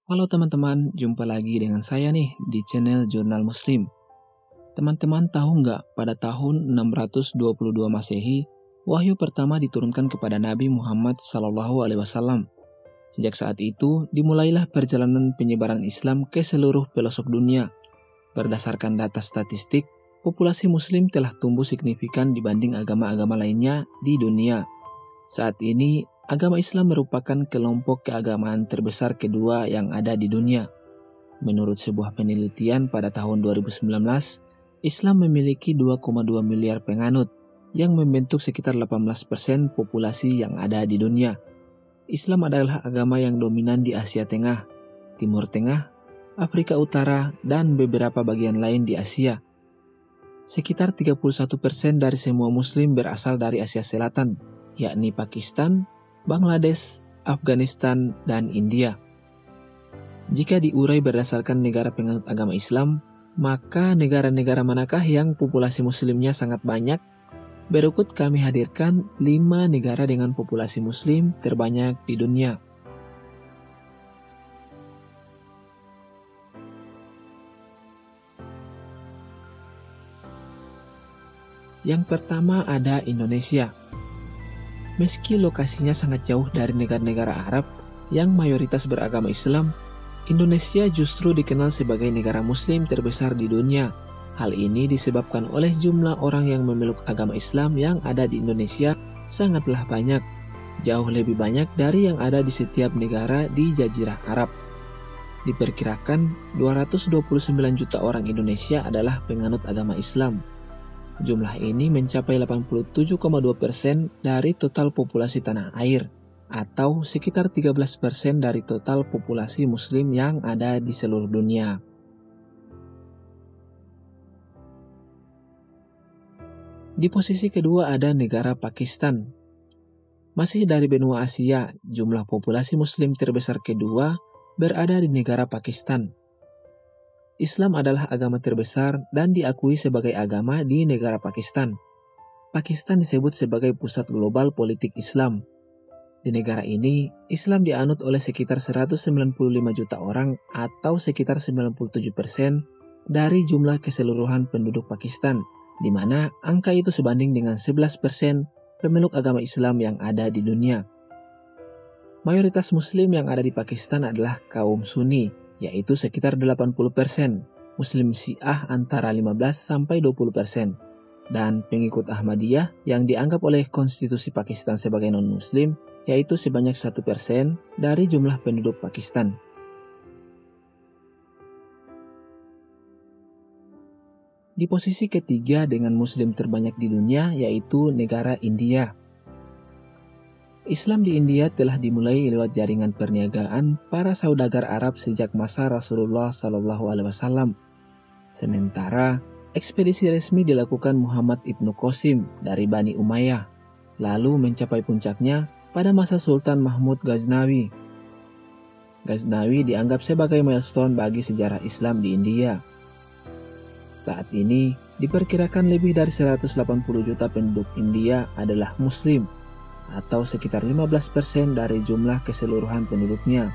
Halo teman-teman, jumpa lagi dengan saya nih di channel Jurnal Muslim. Teman-teman tahu nggak pada tahun 622 Masehi, wahyu pertama diturunkan kepada Nabi Muhammad SAW. Sejak saat itu, dimulailah perjalanan penyebaran Islam ke seluruh pelosok dunia. Berdasarkan data statistik, populasi Muslim telah tumbuh signifikan dibanding agama-agama lainnya di dunia. Saat ini, agama Islam merupakan kelompok keagamaan terbesar kedua yang ada di dunia. Menurut sebuah penelitian pada tahun 2019, Islam memiliki 2,2 miliar penganut yang membentuk sekitar 18% populasi yang ada di dunia. Islam adalah agama yang dominan di Asia Tengah, Timur Tengah, Afrika Utara, dan beberapa bagian lain di Asia. Sekitar 31% dari semua Muslim berasal dari Asia Selatan, yakni Pakistan, Bangladesh, Afghanistan, dan India. Jika diurai berdasarkan negara penganut agama Islam, maka negara-negara manakah yang populasi Muslimnya sangat banyak? Berikut kami hadirkan 5 negara dengan populasi Muslim terbanyak di dunia. Yang pertama ada Indonesia. Meski lokasinya sangat jauh dari negara-negara Arab yang mayoritas beragama Islam, Indonesia justru dikenal sebagai negara Muslim terbesar di dunia. Hal ini disebabkan oleh jumlah orang yang memeluk agama Islam yang ada di Indonesia sangatlah banyak, jauh lebih banyak dari yang ada di setiap negara di Jazirah Arab. Diperkirakan 229 juta orang Indonesia adalah penganut agama Islam. Jumlah ini mencapai 87,2% dari total populasi tanah air, atau sekitar 13% dari total populasi Muslim yang ada di seluruh dunia. Di posisi kedua ada negara Pakistan. Masih dari benua Asia, jumlah populasi Muslim terbesar kedua berada di negara Pakistan. Islam adalah agama terbesar dan diakui sebagai agama di negara Pakistan. Pakistan disebut sebagai pusat global politik Islam. Di negara ini, Islam dianut oleh sekitar 195 juta orang atau sekitar 97% dari jumlah keseluruhan penduduk Pakistan, di mana angka itu sebanding dengan 11% pemeluk agama Islam yang ada di dunia. Mayoritas Muslim yang ada di Pakistan adalah kaum Sunni, yaitu sekitar 80%, Muslim Syiah antara 15-20%, dan pengikut Ahmadiyah yang dianggap oleh konstitusi Pakistan sebagai non-Muslim, yaitu sebanyak 1% dari jumlah penduduk Pakistan. Di posisi ketiga dengan Muslim terbanyak di dunia, yaitu negara India. Islam di India telah dimulai lewat jaringan perniagaan para saudagar Arab sejak masa Rasulullah SAW. Sementara, ekspedisi resmi dilakukan Muhammad ibnu Qasim dari Bani Umayyah, lalu mencapai puncaknya pada masa Sultan Mahmud Ghaznawi. Ghaznawi dianggap sebagai milestone bagi sejarah Islam di India. Saat ini, diperkirakan lebih dari 180 juta penduduk India adalah Muslim, atau sekitar 15% dari jumlah keseluruhan penduduknya.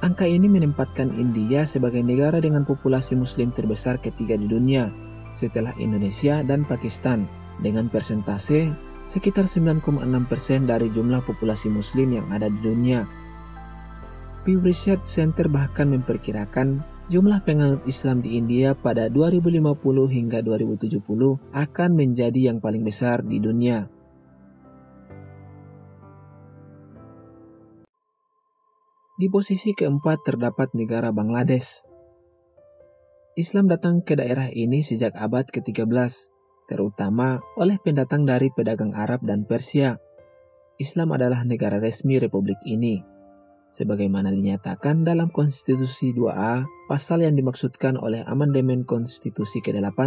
Angka ini menempatkan India sebagai negara dengan populasi Muslim terbesar ketiga di dunia, setelah Indonesia dan Pakistan, dengan persentase sekitar 9,6% dari jumlah populasi Muslim yang ada di dunia. Pew Research Center bahkan memperkirakan jumlah penganut Islam di India pada 2050 hingga 2070 akan menjadi yang paling besar di dunia. Di posisi keempat terdapat negara Bangladesh. Islam datang ke daerah ini sejak abad ke-13, terutama oleh pendatang dari pedagang Arab dan Persia. Islam adalah negara resmi republik ini, sebagaimana dinyatakan dalam Konstitusi 2A, pasal yang dimaksudkan oleh Amandemen Konstitusi ke-8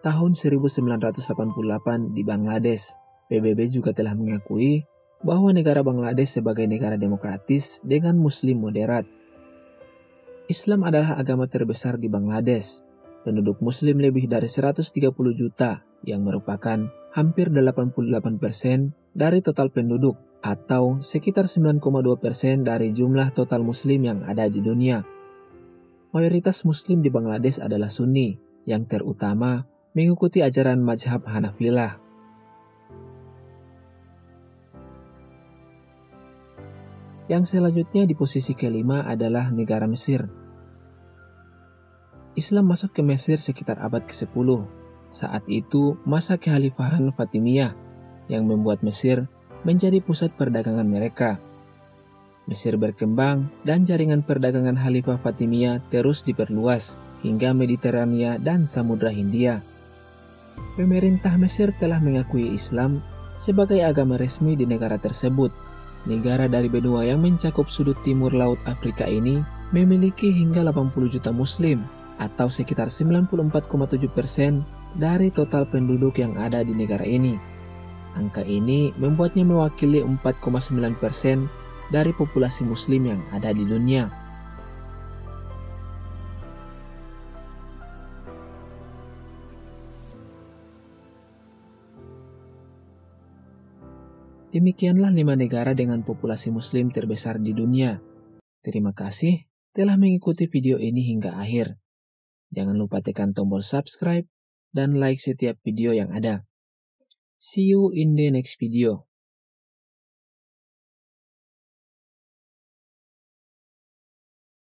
tahun 1988 di Bangladesh. PBB juga telah mengakui bahwa negara Bangladesh sebagai negara demokratis dengan Muslim moderat. Islam adalah agama terbesar di Bangladesh. Penduduk Muslim lebih dari 130 juta, yang merupakan hampir 88% dari total penduduk. atau sekitar 9,2% dari jumlah total muslim yang ada di dunia. Mayoritas muslim di Bangladesh adalah Sunni, yang terutama mengikuti ajaran mazhab Hanafilah. Yang selanjutnya di posisi kelima adalah negara Mesir. Islam masuk ke Mesir sekitar abad ke-10. Saat itu masa kekhalifahan Fatimiyah yang membuat Mesir menjadi pusat perdagangan mereka. Mesir berkembang dan jaringan perdagangan Khalifah Fatimiyah terus diperluas hingga Mediterania dan Samudra Hindia. Pemerintah Mesir telah mengakui Islam sebagai agama resmi di negara tersebut. Negara dari benua yang mencakup sudut timur laut Afrika ini memiliki hingga 80 juta muslim atau sekitar 94,7% dari total penduduk yang ada di negara ini. Angka ini membuatnya mewakili 4,9% dari populasi muslim yang ada di dunia. Demikianlah 5 negara dengan populasi muslim terbesar di dunia. Terima kasih telah mengikuti video ini hingga akhir. Jangan lupa tekan tombol subscribe dan like setiap video yang ada. See you in the next video.